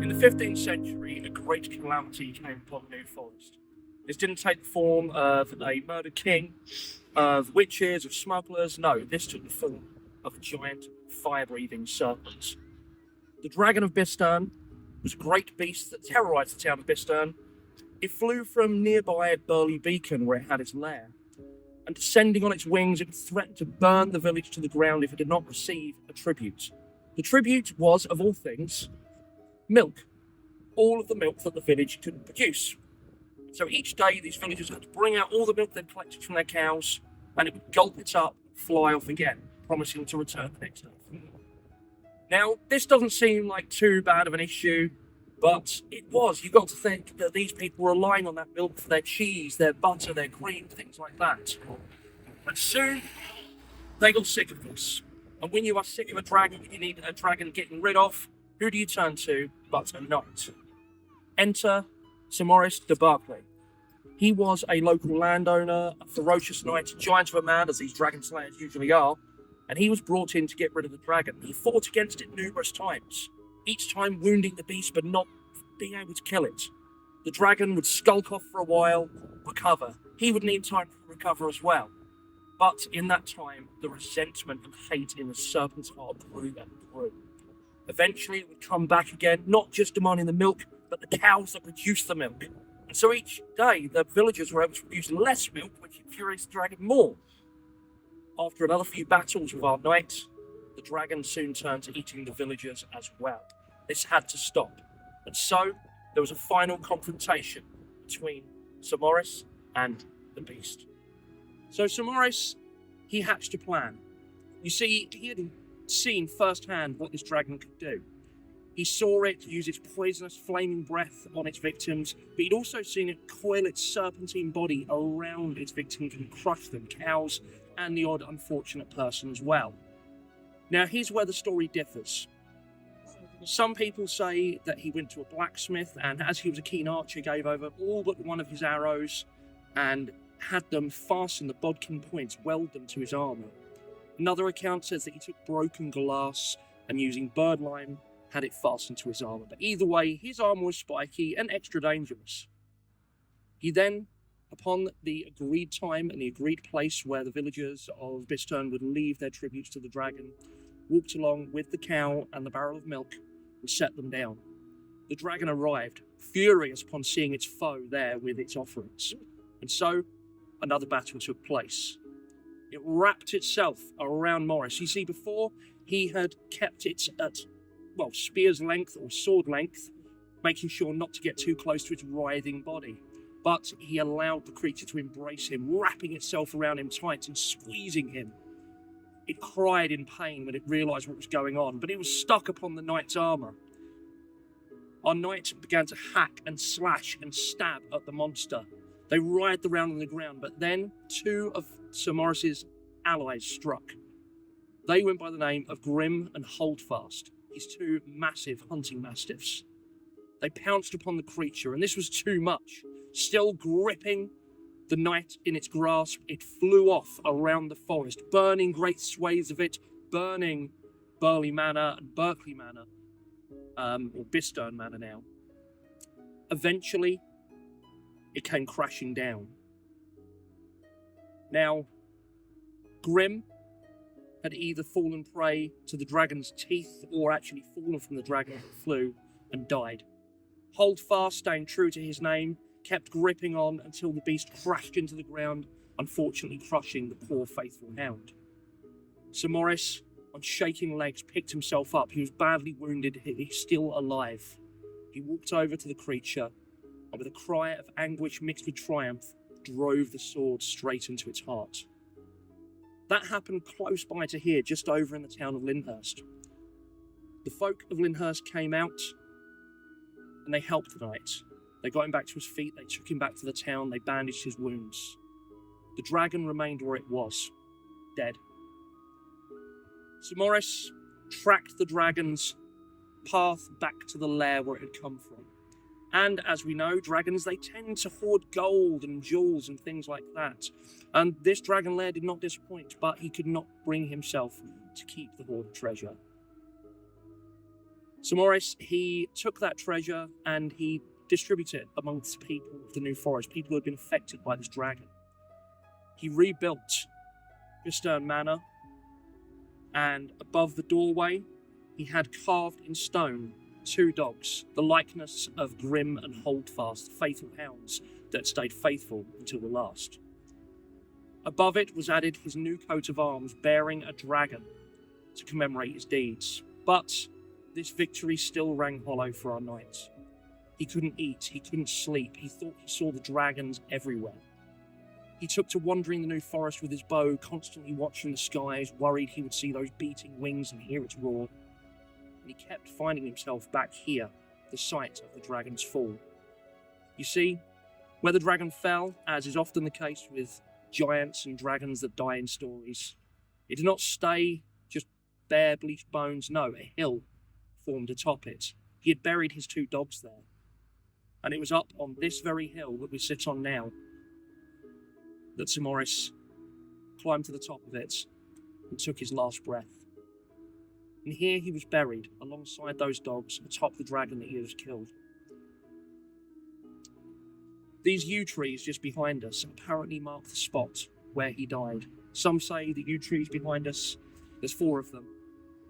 In the 15th century, a great calamity came upon the New Forest. This didn't take the form of a murdered king, of witches, of smugglers. No, this took the form of a giant, fire-breathing serpent. The Dragon of Bistern was a great beast that terrorised the town of Bistern. It flew from nearby Burley Beacon, where it had its lair, and descending on its wings, it threatened to burn the village to the ground if it did not receive a tribute. The tribute was, of all things, milk. All of the milk that the village could produce. So each day, these villagers had to bring out all the milk they'd collected from their cows, and it would gulp it up, fly off again, promising to return the next day. Now, this doesn't seem like too bad of an issue, but it was. You've got to think that these people were relying on that milk for their cheese, their butter, their cream, things like that. And soon, they got sick of this. And when you are sick of a dragon, you need a dragon getting rid of, who do you turn to but a knight? Enter Sir Maurice de Berkeley. He was a local landowner, a ferocious knight, a giant of a man, as these dragon slayers usually are, and he was brought in to get rid of the dragon. He fought against it numerous times, each time wounding the beast but not being able to kill it. The dragon would skulk off for a while, recover. He would need time to recover as well. But in that time, the resentment and hate in the serpent's heart grew and grew. Eventually, it would come back again, not just demanding the milk, but the cows that produced the milk. And so each day, the villagers were able to produce less milk, which infuriates the dragon more. After another few battles with our knight, the dragon soon turned to eating the villagers as well. This had to stop. And so, there was a final confrontation between Sir Maurice and the beast. So Sir Maurice, he hatched a plan. You see, he had seen firsthand what this dragon could do. He saw it use its poisonous flaming breath on its victims, but he'd also seen it coil its serpentine body around its victims and crush them, cows and the odd unfortunate person as well. Now here's where the story differs. Some people say that he went to a blacksmith and, as he was a keen archer, gave over all but one of his arrows and had them fasten the bodkin points, weld them to his armour. Another account says that he took broken glass and, using birdlime, had it fastened to his armour. But either way, his armour was spiky and extra dangerous. He then, upon the agreed time and the agreed place where the villagers of Bistern would leave their tributes to the dragon, walked along with the cow and the barrel of milk and set them down. The dragon arrived, furious upon seeing its foe there with its offerings. And so, another battle took place. It wrapped itself around Maurice. You see, before he had kept it at, spear's length or sword length, making sure not to get too close to its writhing body. But he allowed the creature to embrace him, wrapping itself around him tight and squeezing him. It cried in pain when it realised what was going on, but it was stuck upon the knight's armour. Our knight began to hack and slash and stab at the monster. They writhed around on the ground, but then two of Sir Maurice's allies struck. They went by the name of Grim and Holdfast, his two massive hunting mastiffs. They pounced upon the creature, and this was too much. Still gripping the knight in its grasp, it flew off around the forest, burning great swathes of it, burning Burley Manor and Berkeley Manor, or Bistern Manor now. Eventually, it came crashing down. Now, Grim had either fallen prey to the dragon's teeth or actually fallen from the dragon that flew and died. Holdfast, staying true to his name, kept gripping on until the beast crashed into the ground, unfortunately crushing the poor faithful hound. Sir Maurice, on shaking legs, picked himself up. He was badly wounded, he's still alive. He walked over to the creature, and with a cry of anguish mixed with triumph, drove the sword straight into its heart. That happened close by to here, just over in the town of Lyndhurst. The folk of Lyndhurst came out, and they helped the knight. They got him back to his feet, they took him back to the town, they bandaged his wounds. The dragon remained where it was, dead. Sir Maurice tracked the dragon's path back to the lair where it had come from. And as we know, dragons, they tend to hoard gold and jewels and things like that. And this dragon lair did not disappoint, but he could not bring himself to keep the hoarded treasure. Sir Maurice, he took that treasure and he distributed it amongst people of the New Forest, people who had been affected by this dragon. He rebuilt Bistern Manor, and above the doorway, he had carved in stone two dogs, the likeness of Grim and Holdfast, faithful hounds that stayed faithful until the last. Above it was added his new coat of arms bearing a dragon to commemorate his deeds. But this victory still rang hollow for our knight. He couldn't eat, he couldn't sleep, he thought he saw the dragons everywhere. He took to wandering the New Forest with his bow, constantly watching the skies, worried he would see those beating wings and hear its roar. And he kept finding himself back here, the site of the dragon's fall. You see, where the dragon fell, as is often the case with giants and dragons that die in stories, it did not stay just bare bleached bones. No, a hill formed atop it. He had buried his two dogs there. And it was up on this very hill that we sit on now that Sir Maurice climbed to the top of it and took his last breath. And here he was buried alongside those dogs atop the dragon that he had killed. These yew trees just behind us apparently mark the spot where he died. Some say the yew trees behind us, there's 4 of them.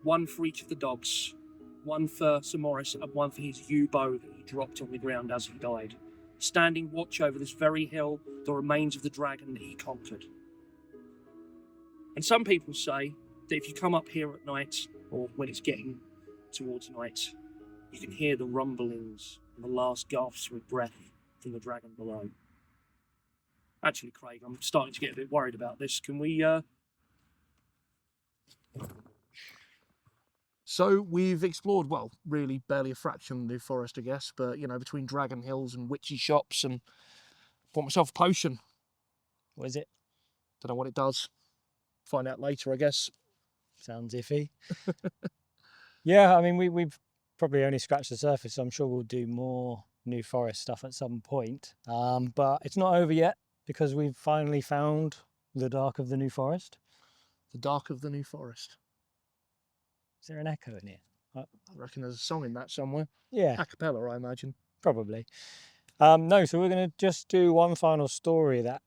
1 for each of the dogs, 1 for Sir Maurice, and 1 for his yew bow that he dropped on the ground as he died. Standing watch over this very hill, the remains of the dragon that he conquered. And some people say that if you come up here at night, or when it's getting towards night, you can hear the rumblings and the last gasps of breath from the dragon below. Actually, Craig, I'm starting to get a bit worried about this. Can we, So we've explored, well, really barely a fraction of the New Forest, I guess, but, you know, between Dragon Hills and witchy shops, and bought myself a potion. What is it? Don't know what it does. Find out later, I guess. Sounds iffy. Yeah, I mean, we've probably only scratched the surface, so I'm sure we'll do more New Forest stuff at some point. But it's not over yet, because we've finally found the Dark of the New Forest. The Dark of the New Forest. Is there an echo in here? I reckon there's a song in that somewhere. Yeah, A cappella, I imagine. probably. No, so we're going to just do one final story that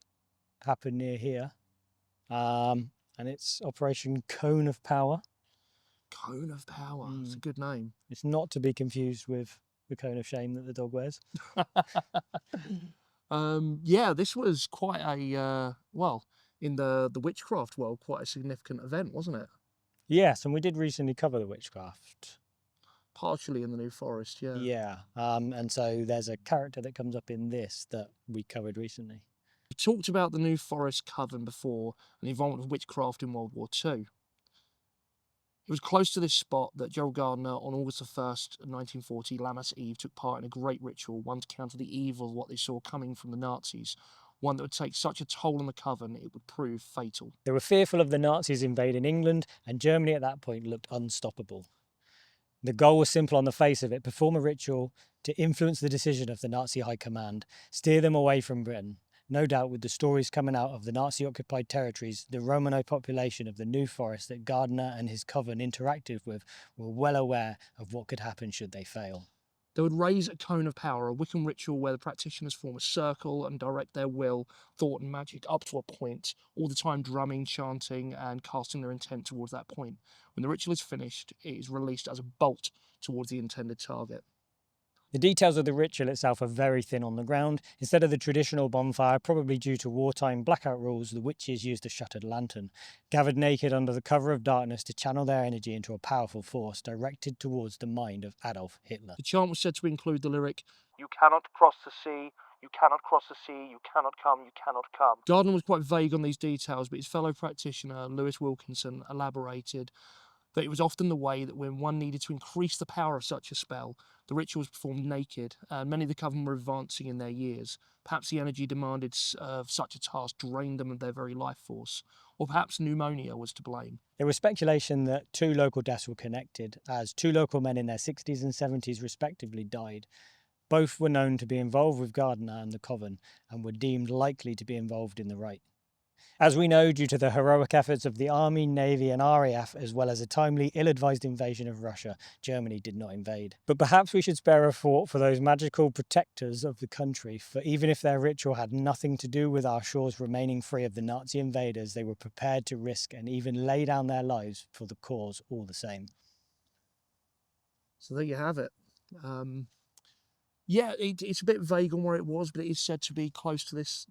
happened near here. And it's Operation Cone of Power. Cone of Power. It's a good name. It's not to be confused with the Cone of Shame that the dog wears. Yeah, this was quite a, well, in the witchcraft world, quite a significant event, wasn't it? Yes, and we did recently cover the witchcraft. Partially in the New Forest, yeah. Yeah, and so there's a character that comes up in this that we covered recently. We talked about the New Forest coven before and the involvement of witchcraft in World War II. It was close to this spot that Gerald Gardner, on August the 1st, 1940, Lammas Eve, took part in a great ritual, one to counter the evil of what they saw coming from the Nazis, one that would take such a toll on the coven it would prove fatal. They were fearful of the Nazis invading England, and Germany at that point looked unstoppable. The goal was simple on the face of it: perform a ritual to influence the decision of the Nazi High Command, steer them away from Britain. No doubt, with the stories coming out of the Nazi-occupied territories, the Romano population of the New Forest that Gardner and his coven interacted with were well aware of what could happen should they fail. They would raise a cone of power, a Wiccan ritual where the practitioners form a circle and direct their will, thought and magic up to a point, all the time drumming, chanting and casting their intent towards that point. When the ritual is finished, it is released as a bolt towards the intended target. The details of the ritual itself are very thin on the ground. Instead of the traditional bonfire, probably due to wartime blackout rules, the witches used a shuttered lantern, gathered naked under the cover of darkness to channel their energy into a powerful force directed towards the mind of Adolf Hitler. The chant was said to include the lyric, "You cannot cross the sea, you cannot cross the sea, you cannot come, you cannot come." Gardner was quite vague on these details, but his fellow practitioner, Lewis Wilkinson, elaborated that it was often the way that when one needed to increase the power of such a spell, the ritual was performed naked, and many of the coven were advancing in their years. Perhaps the energy demanded of such a task drained them of their very life force, or perhaps pneumonia was to blame. There was speculation that 2 local deaths were connected, as 2 local men in their 60s and 70s respectively died. Both were known to be involved with Gardner and the coven, and were deemed likely to be involved in the rite. As we know, due to the heroic efforts of the Army, Navy and RAF, as well as a timely, ill-advised invasion of Russia, Germany did not invade. But perhaps we should spare a thought for those magical protectors of the country, for even if their ritual had nothing to do with our shores remaining free of the Nazi invaders, they were prepared to risk and even lay down their lives for the cause all the same. So there you have it. Yeah, it's a bit vague on where it was, but it is said to be close to this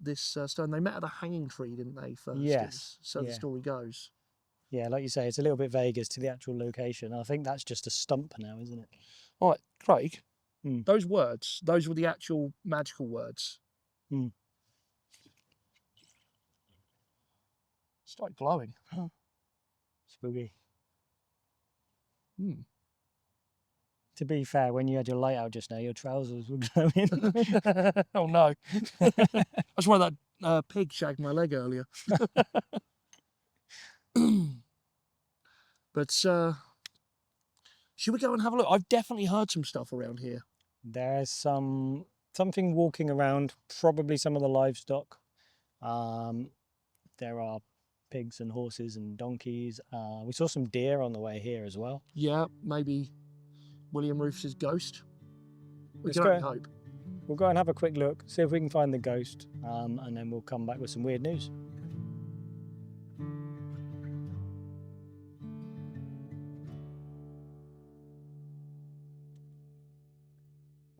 stone. They met at a hanging tree, didn't they, first? Yes, So the yeah. story goes. Yeah, like you say, it's a little bit vague as to the actual location. I think that's just a stump now, isn't it? All right, Craig, Hmm. those words, those were the actual magical words. Hmm. Start glowing. Spooky. Hmm. To be fair, when you had your light out just now, your trousers were glowing. Oh no. That's why that pig shagged my leg earlier. But should we go and have a look? I've definitely heard some stuff around here. There's something walking around, probably some of the livestock. There are pigs and horses and donkeys. We saw some deer on the way here as well. Yeah, maybe William Rufus's ghost. We Let's can go. only hope. We'll go and have a quick look, see if we can find the ghost, and then we'll come back with some weird news.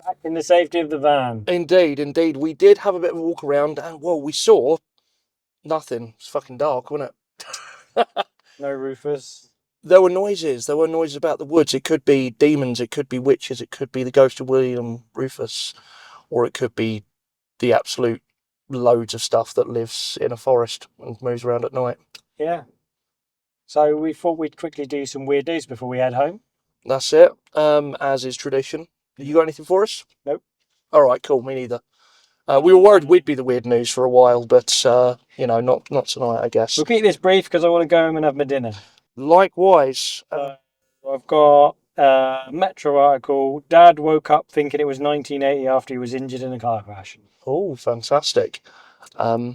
Back in the safety of the van. Indeed, indeed. We did have a bit of a walk around, and well, we saw nothing. It's fucking dark, wasn't it? No Rufus. There were noises. There were noises about the woods. It could be demons. It could be witches. It could be the ghost of William Rufus, or it could be the absolute loads of stuff that lives in a forest and moves around at night. Yeah. So we thought we'd quickly do some weird news before we head home. That's it. As is tradition. You got anything for us? Nope. All right, cool. Me neither. We were worried we'd be the weird news for a while, but you know, not tonight, I guess. We'll keep this brief because I want to go home and have my dinner. Likewise. I've got a Metro article. Dad woke up thinking it was 1980 after he was injured in a car crash. Oh, fantastic. How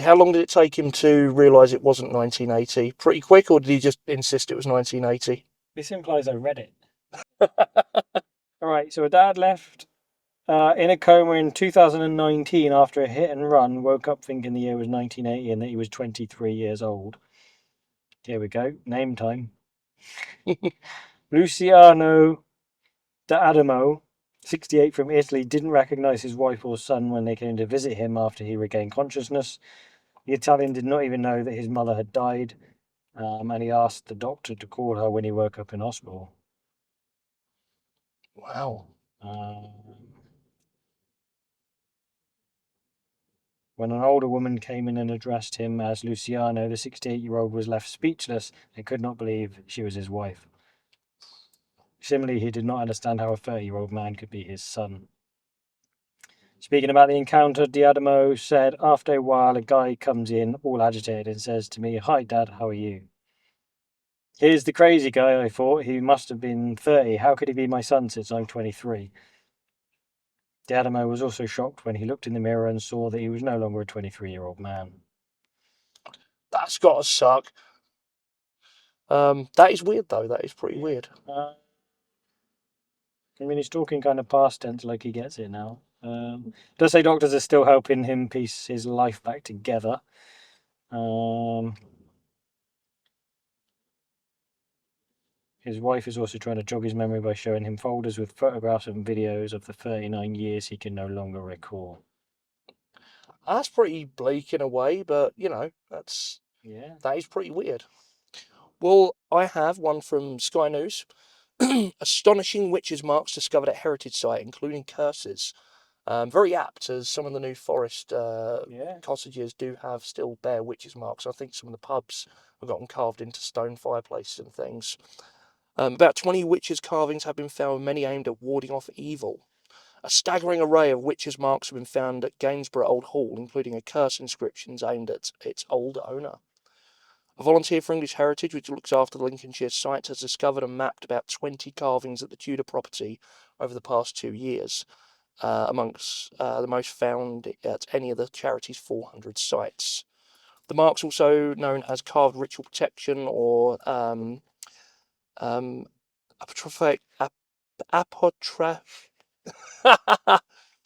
long did it take him to realise it wasn't 1980? Pretty quick, or did he just insist it was 1980? This implies I read it. All right, so a dad left in a coma in 2019 after a hit and run, woke up thinking the year was 1980 and that he was 23 years old. Here we go, name time. Luciano D'Adamo, 68, from Italy, didn't recognise his wife or son when they came to visit him after he regained consciousness. The Italian did not even know that his mother had died, and he asked the doctor to call her when he woke up in hospital. Wow. When an older woman came in and addressed him as Luciano, the 68-year-old was left speechless and could not believe she was his wife. Similarly, he did not understand how a 30-year-old man could be his son. Speaking about the encounter, D'Adamo said, after a while, a guy comes in, all agitated, and says to me, "Hi, Dad, how are you?" Here's the crazy guy, I thought. He must have been 30. How could he be my son since I'm 23? D'Adamo was also shocked when he looked in the mirror and saw that he was no longer a 23-year-old man. That's got to suck. That is weird, though. That is pretty weird. I mean, he's talking kind of past tense like he gets it now. Does say doctors are still helping him piece his life back together. His wife is also trying to jog his memory by showing him folders with photographs and videos of the 39 years he can no longer recall. That's pretty bleak in a way, but, you know, that is pretty weird. Well, I have one from Sky News. Astonishing witches' marks discovered at heritage site, including curses. Very apt, as some of the New Forest cottages do have still bear witches' marks. I think some of the pubs have got them carved into stone fireplaces and things. About 20 witches' carvings have been found, many aimed at warding off evil. A staggering array of witches' marks have been found at Gainsborough Old Hall, including a curse inscriptions aimed at its old owner. A volunteer for English Heritage, which looks after the Lincolnshire site, has discovered and mapped about 20 carvings at the Tudor property over the past 2 years, amongst the most found at any of the charity's 400 sites. The marks, also known as carved ritual protection or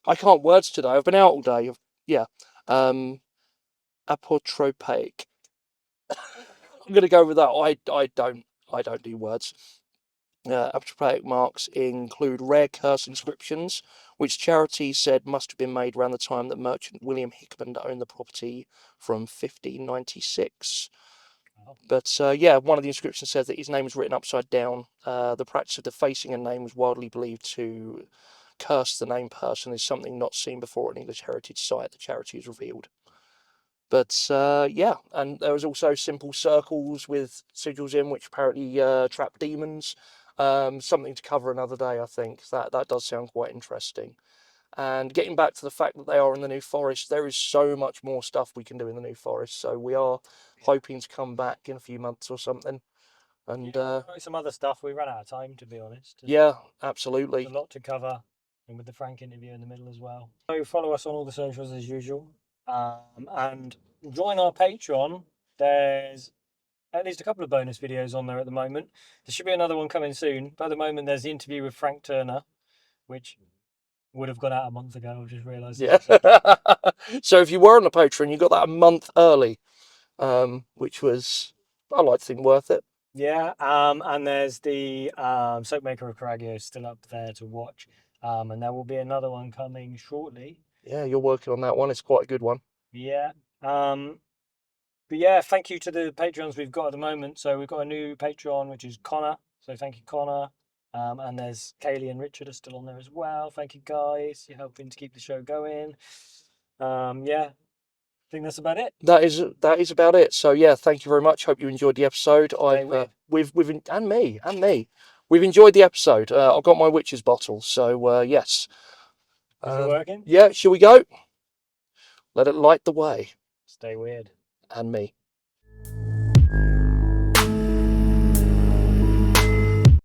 I can't words today. I've been out all day. Apotropaic. I'm going to go with that. I don't do words. Apotropaic marks include rare curse inscriptions, which charity said must have been made around the time that merchant William Hickman owned the property from 1596. But one of the inscriptions says that his name was written upside down. The practice of defacing a name was widely believed to curse the named person is something not seen before at an English heritage site, the charity has revealed. But and there was also simple circles with sigils in, which apparently trap demons. Something to cover another day, I think. That does sound quite interesting. And getting back to the fact that they are in the New Forest, there is so much more stuff we can do in the New Forest. So we are hoping to come back in a few months or something. And some other stuff. We ran out of time, to be honest. Yeah, absolutely. There's a lot to cover, and with the Frank interview in the middle as well. So follow us on all the socials as usual, and join our Patreon. There's at least a couple of bonus videos on there at the moment. There should be another one coming soon, but at the moment there's the interview with Frank Turner, which Would have gone out a month ago. I've just realised. Yeah. So if you were on the Patreon, you got that a month early, which was, I like to think, worth it. Yeah. And there's the Soap Maker of Caragio still up there to watch. And there will be another one coming shortly. Yeah, you're working on that one. It's quite a good one. Yeah. But yeah, thank you to the Patreons we've got at the moment. So we've got a new Patreon, which is Connor. So thank you, Connor. And there's Kaylee and Richard are still on there as well. Thank you, guys. You're helping to keep the show going. Yeah, I think that's about it. That is about it. So yeah, thank you very much. Hope you enjoyed the episode. And me. We've enjoyed the episode. I've got my witch's bottle. So yes. Is it working? Yeah. Shall we go? Let it light the way. Stay weird. And me.